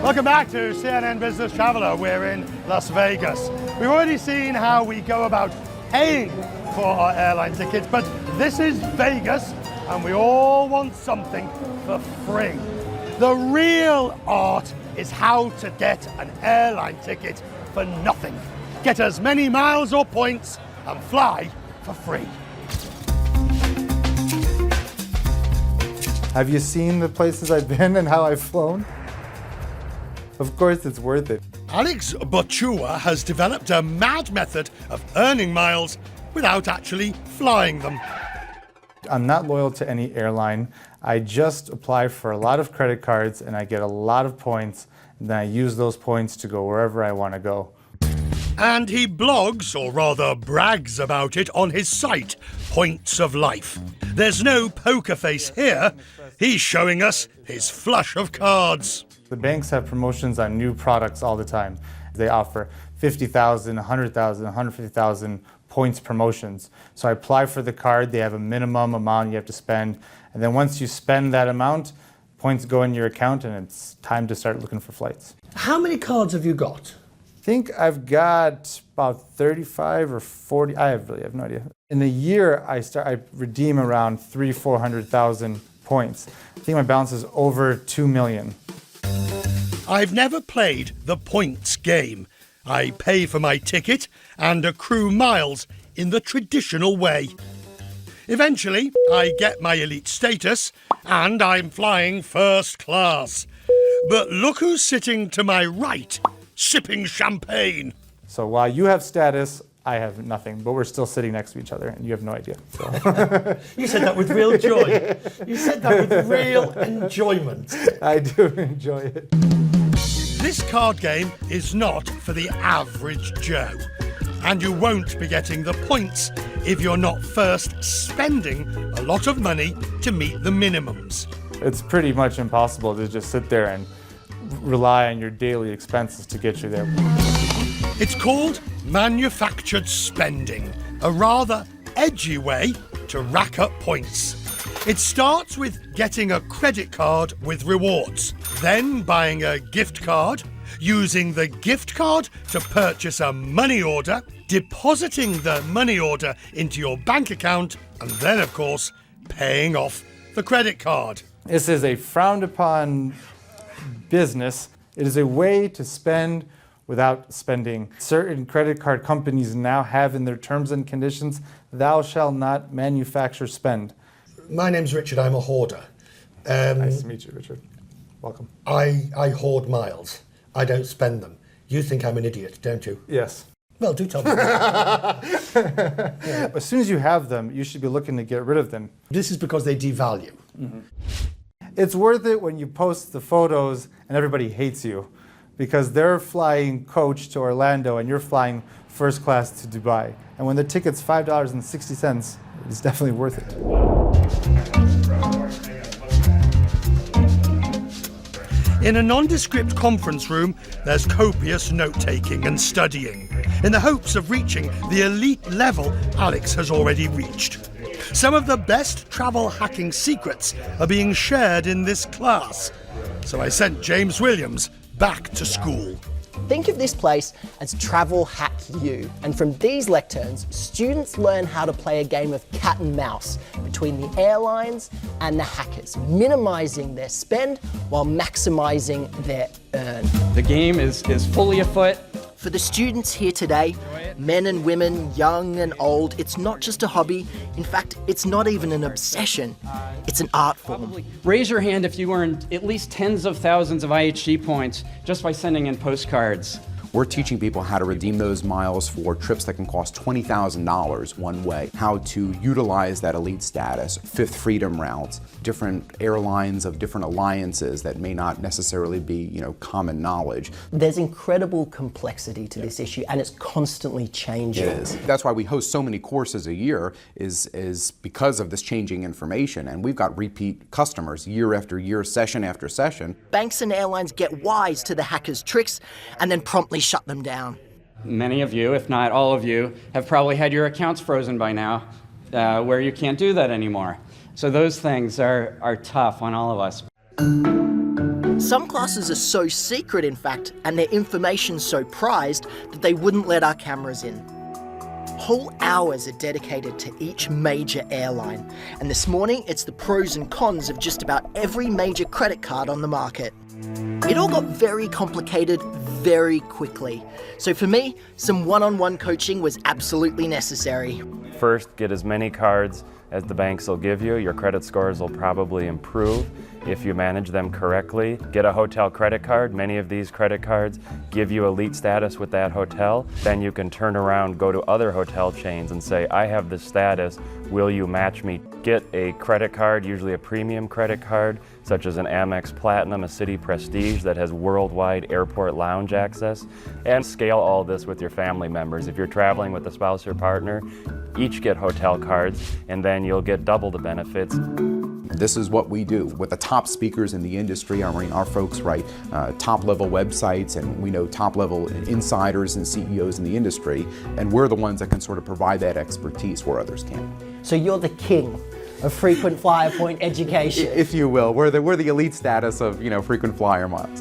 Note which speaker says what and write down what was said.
Speaker 1: Welcome back to CNN Business Traveler. We're in Las Vegas. We've already seen how we go about paying for our airline tickets, but this is Vegas and we all want something for free. The real art is how to get an airline ticket for nothing. Get as many miles or points and fly for free.
Speaker 2: Have you seen the places I've been and how I've flown? Of course it's worth it.
Speaker 1: Alex Bochua has developed a mad method of earning miles without actually flying them.
Speaker 2: I'm not loyal to any airline. I just apply for a lot of credit cards and I get a lot of points, and then I use those points to go wherever I want to go.
Speaker 1: And he blogs, or rather brags about it, on his site, Points of Life. There's no poker face here. He's showing us his flush of cards.
Speaker 2: The banks have promotions on new products all the time. They offer 50,000, 100,000, 150,000 points promotions. So I apply for the card, they have a minimum amount you have to spend, and then once you spend that amount, points go in your account and it's time to start looking for flights.
Speaker 3: How many cards have you got?
Speaker 2: I think I've got about 35 or 40, I really have no idea. In a year, I redeem around 400,000 points. I think my balance is over 2 million.
Speaker 1: I've never played the points game. I pay for my ticket and accrue miles in the traditional way. Eventually, I get my elite status and I'm flying first class. But look who's sitting to my right, sipping champagne.
Speaker 2: So while you have status, I have nothing, but we're still sitting next to each other and you have no idea. So.
Speaker 3: You said that with real joy. You said that with real enjoyment.
Speaker 2: I do enjoy it.
Speaker 1: This card game is not for the average Joe. And you won't be getting the points if you're not first spending a lot of money to meet the minimums.
Speaker 2: It's pretty much impossible to just sit there and rely on your daily expenses to get you there.
Speaker 1: It's called manufactured spending, a rather edgy way to rack up points. It starts with getting a credit card with rewards, then buying a gift card, using the gift card to purchase a money order, depositing the money order into your bank account, and then, of course, paying off the credit card.
Speaker 2: This is a frowned upon business. It is a way to spend without spending. Certain credit card companies now have in their terms and conditions, thou shalt not manufacture spend.
Speaker 3: My name's Richard, I'm a hoarder.
Speaker 2: Nice to meet you, Richard. Welcome.
Speaker 3: I hoard miles. I don't spend them. You think I'm an idiot, don't you?
Speaker 2: Yes.
Speaker 3: Well, do tell me.
Speaker 2: As soon as you have them, you should be looking to get rid of them.
Speaker 3: This is because they devalue.
Speaker 2: Mm-hmm. It's worth it when you post the photos and everybody hates you because they're flying coach to Orlando and you're flying first class to Dubai. And when the ticket's $5.60, it's definitely worth it.
Speaker 1: In a nondescript conference room, there's copious note-taking and studying, in the hopes of reaching the elite level Alex has already reached. Some of the best travel hacking secrets are being shared in this class, so I sent James Williams back to school.
Speaker 4: Think of this place as Travel Hack U, and from these lecterns, students learn how to play a game of cat and mouse between the airlines and the hackers, minimizing their spend while maximizing their earn.
Speaker 5: The game is fully afoot.
Speaker 4: For the students here today, men and women, young and old, it's not just a hobby. In fact, it's not even an obsession. It's an art form.
Speaker 5: Raise your hand if you earned at least tens of thousands of IHG points just by sending in postcards.
Speaker 6: We're teaching people how to redeem those miles for trips that can cost $20,000 one way, how to utilize that elite status, Fifth Freedom routes, different airlines of different alliances that may not necessarily be, common knowledge.
Speaker 4: There's incredible complexity to this issue, and it's constantly changing.
Speaker 6: It is. That's why we host so many courses a year, is because of this changing information, and we've got repeat customers year after year, session after session.
Speaker 4: Banks and airlines get wise to the hackers' tricks and then promptly shut them down.
Speaker 5: Many of you, if not all of you, have probably had your accounts frozen by now, where you can't do that anymore. So those things are tough on all of us.
Speaker 4: Some classes are so secret, in fact, and their information so prized that they wouldn't let our cameras in. Whole hours are dedicated to each major airline, and this morning it's the pros and cons of just about every major credit card on the market. It all got very complicated very quickly, so for me, some one-on-one coaching was absolutely necessary.
Speaker 7: First, get as many cards as the banks will give you. Your credit scores will probably improve if you manage them correctly. Get a hotel credit card. Many of these credit cards give you elite status with that hotel. Then you can turn around, go to other hotel chains and say, I have this status, will you match me? Get a credit card, usually a premium credit card, such as an Amex Platinum, a Citi Prestige that has worldwide airport lounge access, and scale all this with your family members. If you're traveling with a spouse or partner, each get hotel cards, and then you'll get double the benefits.
Speaker 6: This is what we do with the top speakers in the industry. I mean, our folks write top-level websites, and we know top-level insiders and CEOs in the industry, and we're the ones that can sort of provide that expertise where others can't.
Speaker 4: So you're the king of frequent flyer point education.
Speaker 6: If you will, we're the elite status of frequent flyer miles.